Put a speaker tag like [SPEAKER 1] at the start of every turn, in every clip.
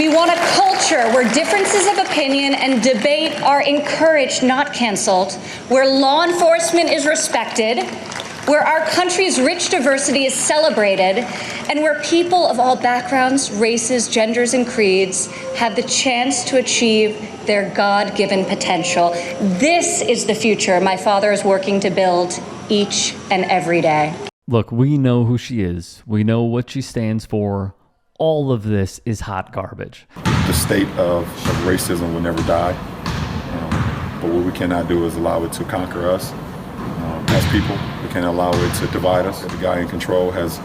[SPEAKER 1] We want a culture where differences of opinion and debate are encouraged, not canceled, where law enforcement is respected, where our country's rich diversity is celebrated, and where people of all backgrounds, races, genders, and creeds have the chance to achieve their God-given potential. This is the future my father is working to build each and every day.
[SPEAKER 2] Look, we know who she is. We know what she stands for. All of this is hot garbage.
[SPEAKER 3] The state of racism will never die. But what we cannot do is allow it to conquer us as people. We can't allow it to divide us. The guy in control has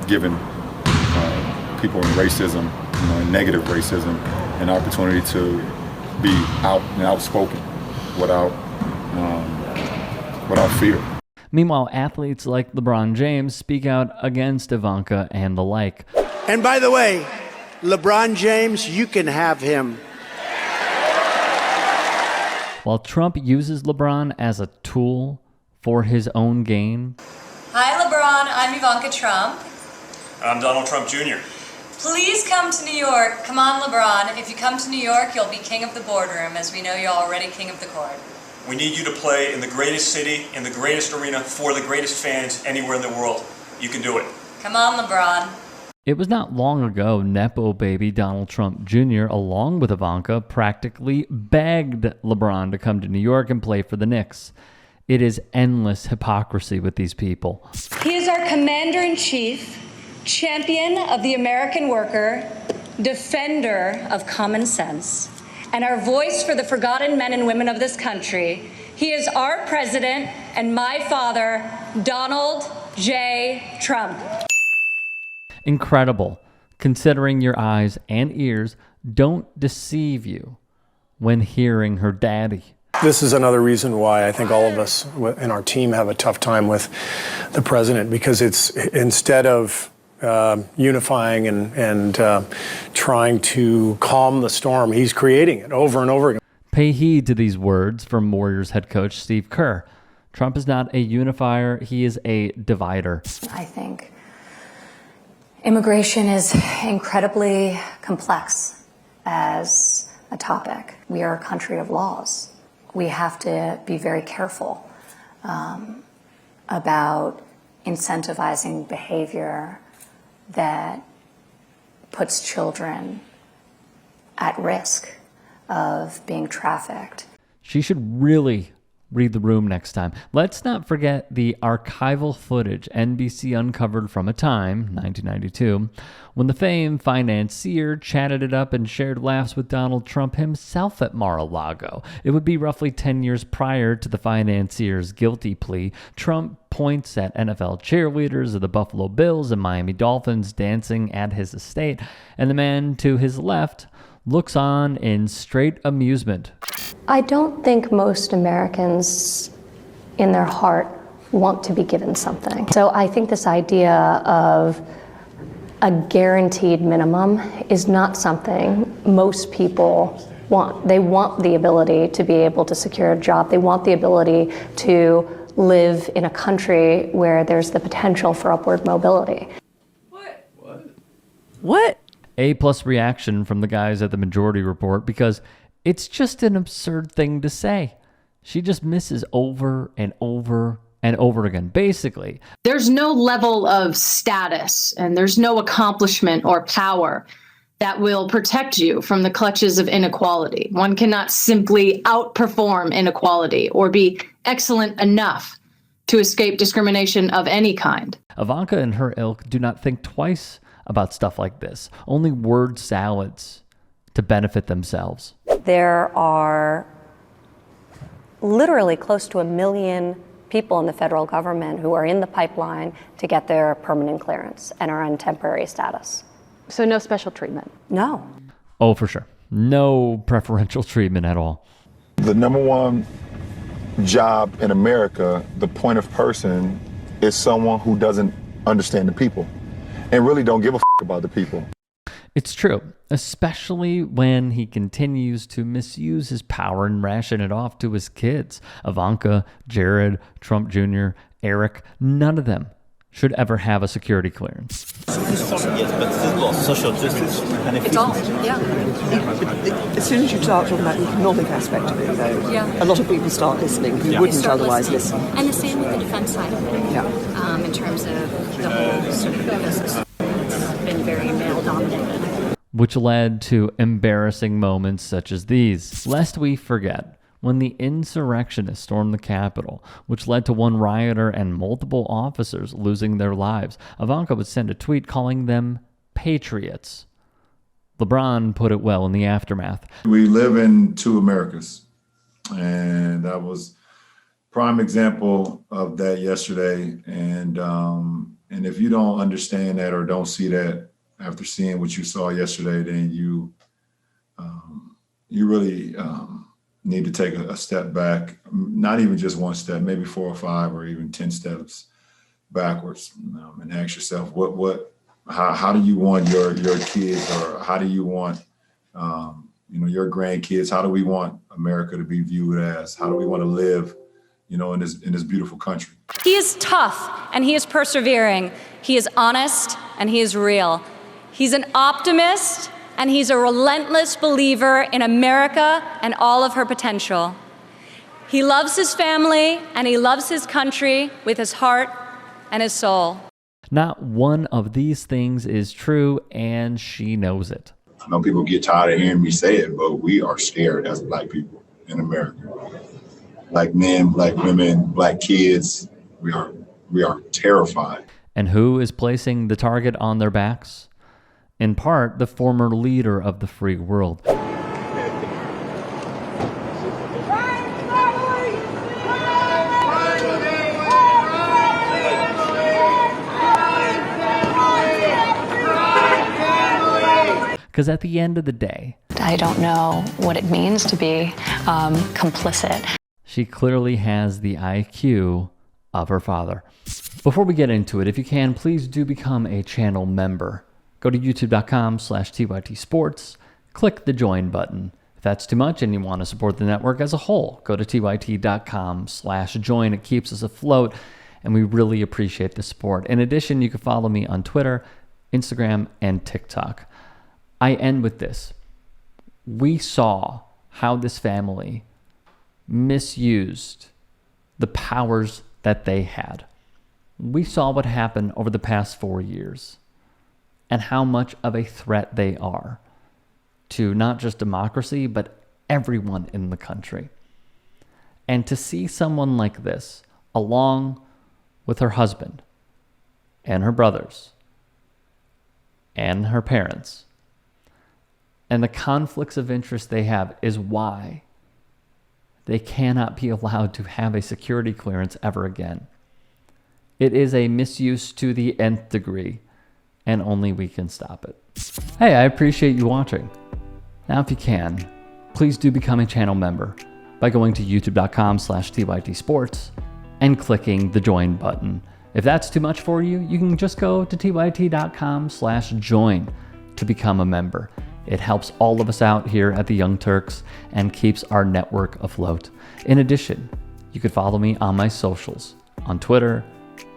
[SPEAKER 3] given people in racism, and negative racism, an opportunity to be out and outspoken without fear.
[SPEAKER 2] Meanwhile, athletes like LeBron James speak out against Ivanka and the like.
[SPEAKER 4] And by the way, LeBron James, you can have him.
[SPEAKER 2] While Trump uses LeBron as a tool for his own gain.
[SPEAKER 5] Hi, LeBron. I'm Ivanka Trump.
[SPEAKER 6] I'm Donald Trump Jr.
[SPEAKER 5] Please come to New York. Come on, LeBron. If you come to New York, you'll be king of the boardroom, as we know you're already king of the court.
[SPEAKER 6] We need you to play in the greatest city, in the greatest arena, for the greatest fans anywhere in the world. You can do it.
[SPEAKER 5] Come on, LeBron.
[SPEAKER 2] It was not long ago Nepo baby Donald Trump Jr., along with Ivanka, practically begged LeBron to come to New York and play for the Knicks. It is endless hypocrisy with these people.
[SPEAKER 1] He is our commander-in-chief, champion of the American worker, defender of common sense, and our voice for the forgotten men and women of this country. He is our president and my father, Donald J. Trump.
[SPEAKER 2] Incredible, considering your eyes and ears don't deceive you when hearing her daddy.
[SPEAKER 7] This is another reason why I think all of us in our team have a tough time with the president, because it's instead of unifying and trying to calm the storm, he's creating it over and over again.
[SPEAKER 2] Pay heed to these words from Warriors head coach Steve Kerr. Trump is not a unifier, he is a divider.
[SPEAKER 8] I think immigration is incredibly complex as a topic. We are a country of laws. We have to be very careful about incentivizing behavior that puts children at risk of being trafficked.
[SPEAKER 2] She should really read the room next time. Let's not forget the archival footage NBC uncovered from a time, 1992, when the famed financier chatted it up and shared laughs with Donald Trump himself at Mar-a-Lago. It would be roughly 10 years prior to the financier's guilty plea. Trump points at NFL cheerleaders of the Buffalo Bills and Miami Dolphins dancing at his estate, and the man to his left looks on in straight amusement.
[SPEAKER 8] I don't think most Americans in their heart want to be given something. So I think this idea of a guaranteed minimum is not something most people want. They want the ability to be able to secure a job. They want the ability to live in a country where there's the potential for upward mobility.
[SPEAKER 9] What?
[SPEAKER 2] A+ reaction from the guys at the Majority Report, because it's just an absurd thing to say. She just misses over and over and over again. Basically,
[SPEAKER 10] there's no level of status and there's no accomplishment or power that will protect you from the clutches of inequality. One cannot simply outperform inequality or be excellent enough to escape discrimination of any kind.
[SPEAKER 2] Ivanka and her ilk do not think twice about stuff like this. Only word salads to benefit themselves.
[SPEAKER 11] There are literally close to 1 million people in the federal government who are in the pipeline to get their permanent clearance and are on temporary status.
[SPEAKER 9] So no special treatment?
[SPEAKER 11] No.
[SPEAKER 2] Oh, for sure. No preferential treatment at all.
[SPEAKER 3] The number one job in America, the point of person, is someone who doesn't understand the people and really don't give a about the people.
[SPEAKER 2] It's true, especially when he continues to misuse his power and ration it off to his kids. Ivanka, Jared, Trump Jr., Eric, none of them should ever have a security clearance.
[SPEAKER 12] Yes, but there's lots of social justice. And
[SPEAKER 13] It's all, yeah.
[SPEAKER 14] As soon as you start talking about the economic aspect of it, though, a lot of people start listening who wouldn't otherwise listen.
[SPEAKER 13] And the same with the defense side of it, in terms of the whole sort of ecosystem. It's been very male-dominated.
[SPEAKER 2] Which led to embarrassing moments such as these. Lest we forget, when the insurrectionists stormed the Capitol, which led to one rioter and multiple officers losing their lives, Ivanka would send a tweet calling them patriots. LeBron put it well in the aftermath.
[SPEAKER 3] We live in two Americas, and that was prime example of that yesterday. And if you don't understand that or don't see that after seeing what you saw yesterday, then you really need to take a step back, not even just one step, maybe 4 or 5 or even 10 steps backwards, and ask yourself, how do you want your kids, or how do you want your grandkids? How do we want America to be viewed as? How do we want to live, in this beautiful country?
[SPEAKER 1] He is tough and he is persevering. He is honest and he is real. He's an optimist and he's a relentless believer in America and all of her potential. He loves his family and he loves his country with his heart and his soul.
[SPEAKER 2] Not one of these things is true, and she knows it.
[SPEAKER 3] I know people get tired of hearing me say it, but we are scared as Black people in America. Black men, Black women, Black kids, we are terrified.
[SPEAKER 2] And who is placing the target on their backs? In part, the former leader of the free world. Because at the end of the day,
[SPEAKER 8] I don't know what it means to be complicit.
[SPEAKER 2] she clearly has the IQ of her father. Before we get into it, if you can, please do become a channel member. Go to youtube.com/TYT Sports, click the join button. If that's too much and you want to support the network as a whole, go to tyt.com/join. It keeps us afloat, and we really appreciate the support. In addition, you can follow me on Twitter, Instagram, and TikTok. I end with this. We saw how this family misused the powers that they had. We saw what happened over the past 4 years and how much of a threat they are to not just democracy, but everyone in the country. And to see someone like this, along with her husband and her brothers and her parents, and the conflicts of interest they have, is why they cannot be allowed to have a security clearance ever again. It is a misuse to the nth degree, and only we can stop it. Hey, I appreciate you watching. Now, if you can, please do become a channel member by going to youtube.com/TYT Sports and clicking the join button. If that's too much for you, you can just go to tyt.com/join to become a member. It helps all of us out here at the Young Turks and keeps our network afloat. In addition, you could follow me on my socials on Twitter,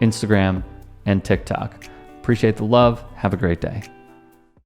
[SPEAKER 2] Instagram, and TikTok. Appreciate the love. Have a great day.